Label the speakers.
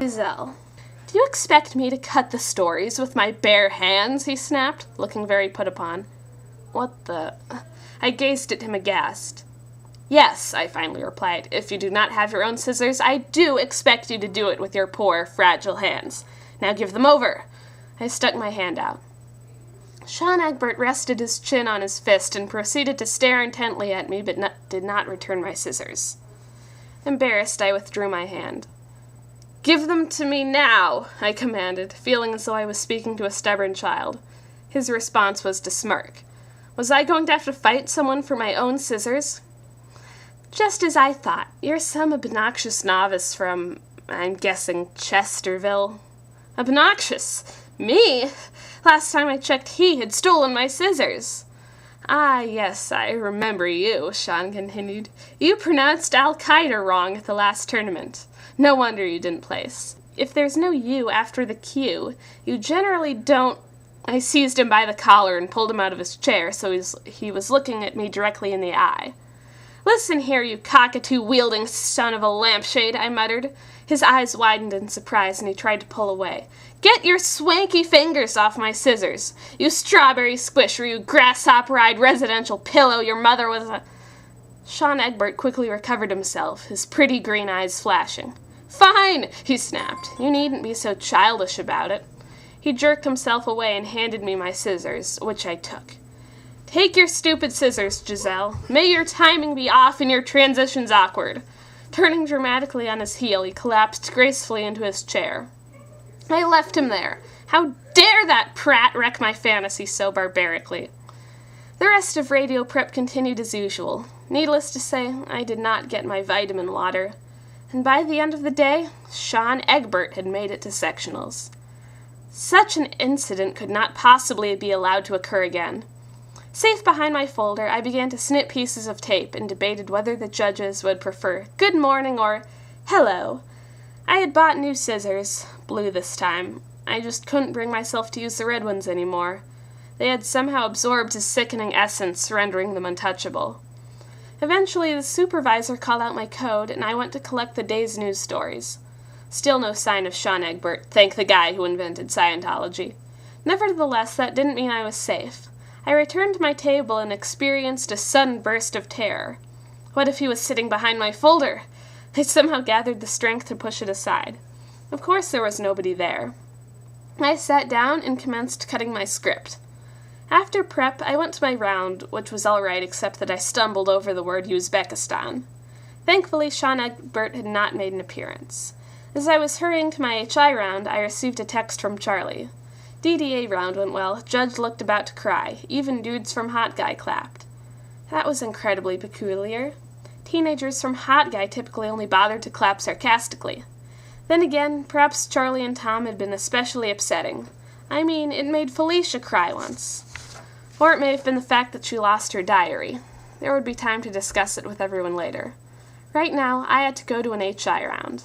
Speaker 1: Giselle, do you expect me to cut the stories with my bare hands? He snapped, looking very put upon. What the... I gazed at him aghast. Yes, I finally replied. If you do not have your own scissors, I do expect you to do it with your poor, fragile hands. Now give them over. I stuck my hand out. Sean Egbert rested his chin on his fist and proceeded to stare intently at me, but did not return my scissors. Embarrassed, I withdrew my hand. Give them to me now, I commanded, feeling as though I was speaking to a stubborn child. His response was to smirk. Was I going to have to fight someone for my own scissors? Just as I thought. You're some obnoxious novice from, I'm guessing, Chesterville. Obnoxious? Me? Last time I checked, he had stolen my scissors. Ah, yes, I remember you, Sean continued. You pronounced Al-Qaeda wrong at the last tournament. No wonder you didn't place. If there's no U after the Q, you generally don't... I seized him by the collar and pulled him out of his chair so he was looking at me directly in the eye. Listen here, you cockatoo-wielding son of a lampshade, I muttered. His eyes widened in surprise, and he tried to pull away. Get your swanky fingers off my scissors, you strawberry squisher, you grasshopper-eyed residential pillow, your mother was a... Sean Egbert quickly recovered himself, his pretty green eyes flashing. Fine, he snapped. You needn't be so childish about it. He jerked himself away and handed me my scissors, which I took. Take your stupid scissors, Giselle. May your timing be off and your transitions awkward. Turning dramatically on his heel, he collapsed gracefully into his chair. I left him there. How dare that prat wreck my fantasy so barbarically? The rest of radio prep continued as usual. Needless to say, I did not get my vitamin water. And by the end of the day, Sean Egbert had made it to sectionals. Such an incident could not possibly be allowed to occur again. Safe behind my folder, I began to snip pieces of tape and debated whether the judges would prefer good morning or hello. I had bought new scissors, blue this time. I just couldn't bring myself to use the red ones anymore. They had somehow absorbed his sickening essence, rendering them untouchable. Eventually, the supervisor called out my code, and I went to collect the day's news stories. Still no sign of Sean Egbert, thank the guy who invented Scientology. Nevertheless, that didn't mean I was safe. I returned to my table and experienced a sudden burst of terror. What if he was sitting behind my folder? I somehow gathered the strength to push it aside. Of course there was nobody there. I sat down and commenced cutting my script. After prep, I went to my round, which was all right except that I stumbled over the word Uzbekistan. Thankfully, Sean Egbert had not made an appearance. As I was hurrying to my HI round, I received a text from Charlie. DDA round went well. Judge looked about to cry. Even dudes from Hot Guy clapped. That was incredibly peculiar. Teenagers from Hot Guy typically only bothered to clap sarcastically. Then again, perhaps Charlie and Tom had been especially upsetting. I mean, it made Felicia cry once. Or it may have been the fact that she lost her diary. There would be time to discuss it with everyone later. Right now, I had to go to an HI round.